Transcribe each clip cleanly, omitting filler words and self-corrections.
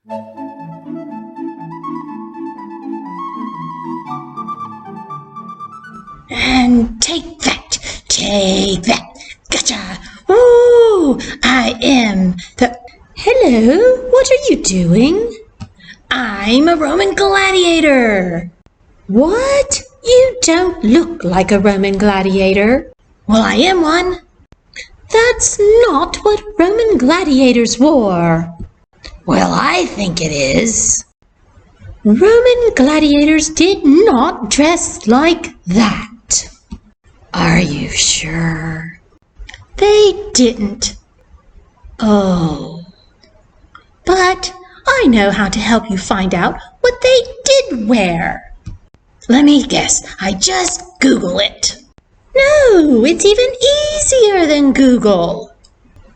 And take that, gotcha. Ooh, I am the... Hello, what are you doing? I'm a Roman gladiator. What? You don't look like a Roman gladiator. Well, I am one. That's not what Roman gladiators wore. Well, I think it is. Roman gladiators did not dress like that. Are you sure? They didn't. Oh. But I know how to help you find out what they did wear. Let me guess. I just Google it. No, it's even easier than Google.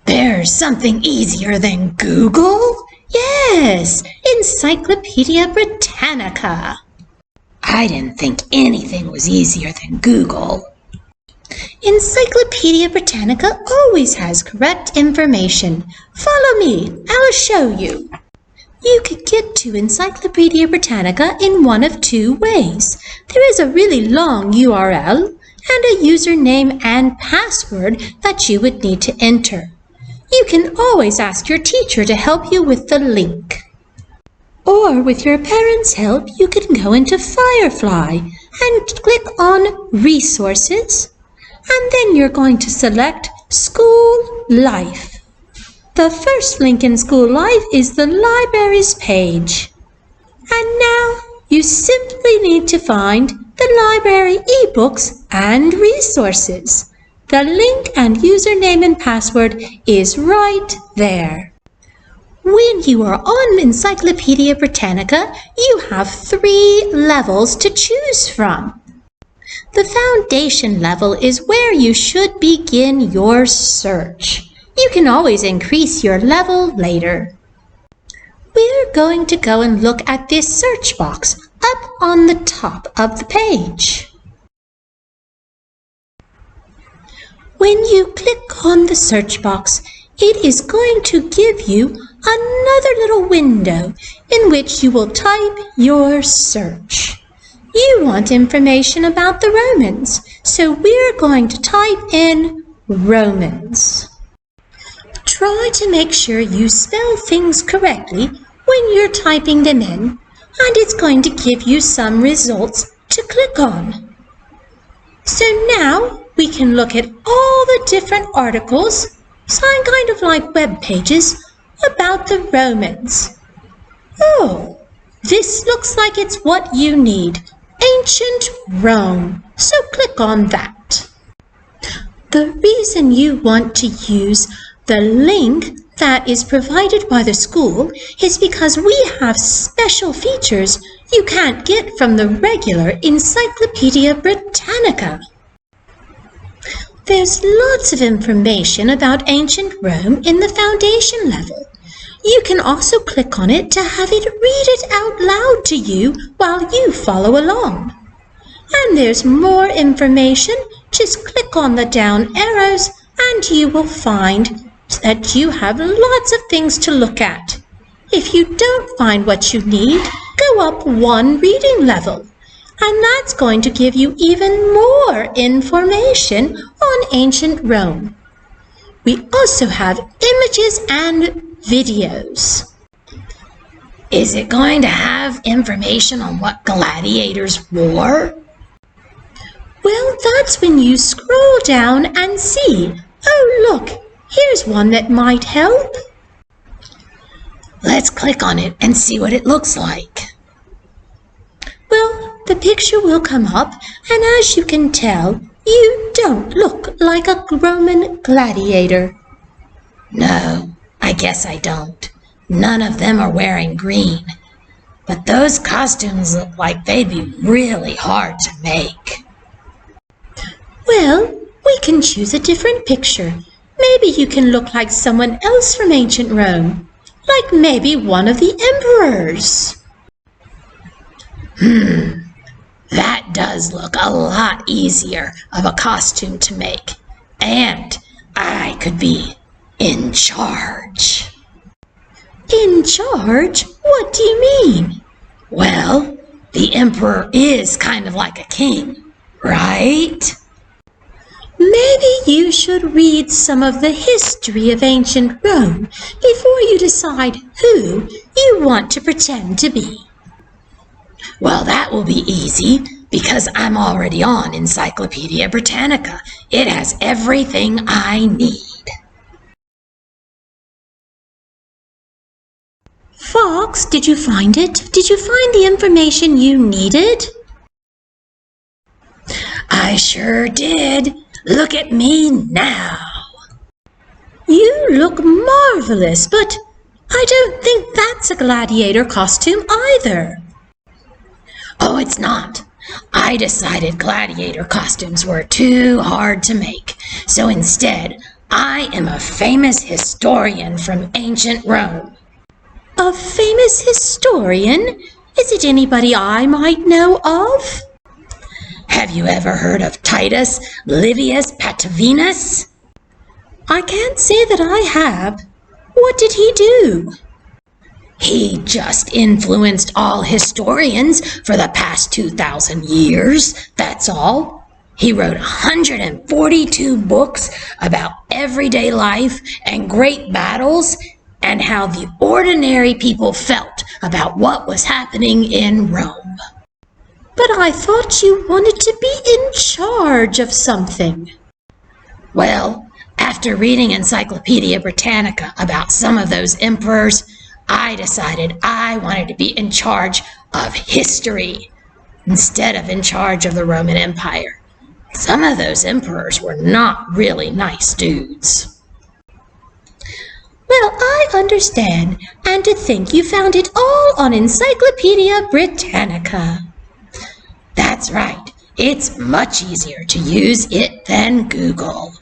There's something easier than Google? Yes, Encyclopedia Britannica. I didn't think anything was easier than Google. Encyclopedia Britannica always has correct information. Follow me, I'll show you. You could get to Encyclopedia Britannica in one of two ways. There is a really long URL and a username and password that you would need to enter. You can always ask your teacher to help you with the link. Or with your parents' help, you can go into Firefly and click on Resources, and then you're going to select School Life. The first link in School Life is the library's page. And now you simply need to find the library ebooks and resources. The link and username and password is right there. When you are on Encyclopedia Britannica, you have 3 levels to choose from. The foundation level is where you should begin your search. You can always increase your level later. We're going to go and look at this search box up on the top of the page. When you click on the search box, it is going to give you another little window in which you will type your search. You want information about the Romans, so we're going to type in Romans. Try to make sure you spell things correctly when you're typing them in, and it's going to give you some results to click on. So now we can look at all the different articles, kind of like web pages, about the Romans. Oh, this looks like it's what you need. Ancient Rome. So click on that. The reason you want to use the link that is provided by the school is because we have special features you can't get from the regular Encyclopedia Britannica. There's lots of information about ancient Rome in the foundation level. You can also click on it to have it read it out loud to you while you follow along. And there's more information. Just click on the down arrows and you will find that you have lots of things to look at. If you don't find what you need, go up one reading level. And that's going to give you even more information on ancient Rome. We also have images and videos. Is it going to have information on what gladiators wore? Well, that's when you scroll down and see. Oh, look, here's one that might help. Let's click on it and see what it looks like. Well, the picture will come up, and as you can tell, you don't look like a Roman gladiator. No, I guess I don't. None of them are wearing green. But those costumes look like they'd be really hard to make. Well, we can choose a different picture. Maybe you can look like someone else from ancient Rome, like maybe one of the emperors. That does look a lot easier of a costume to make, and I could be in charge. In charge? What do you mean? Well, the emperor is kind of like a king, right? Maybe you should read some of the history of ancient Rome before you decide who you want to pretend to be. Well, that will be easy because I'm already on Encyclopedia Britannica. It has everything I need. Fox, did you find it? Did you find the information you needed? I sure did. Look at me now. You look marvelous, but I don't think that's a gladiator costume either. Oh, it's not. I decided gladiator costumes were too hard to make, so instead, I am a famous historian from ancient Rome. A famous historian? Is it anybody I might know of? Have you ever heard of Titus Livius Patavinus? I can't say that I have. What did he do? He just influenced all historians for the past 2,000 years, that's all. He wrote 142 books about everyday life and great battles and how the ordinary people felt about what was happening in Rome. But I thought you wanted to be in charge of something. Well, after reading Encyclopedia Britannica about some of those emperors, I decided I wanted to be in charge of history instead of in charge of the Roman Empire. Some of those emperors were not really nice dudes. Well, I understand, and to think you found it all on Encyclopedia Britannica. That's right. It's much easier to use it than Google.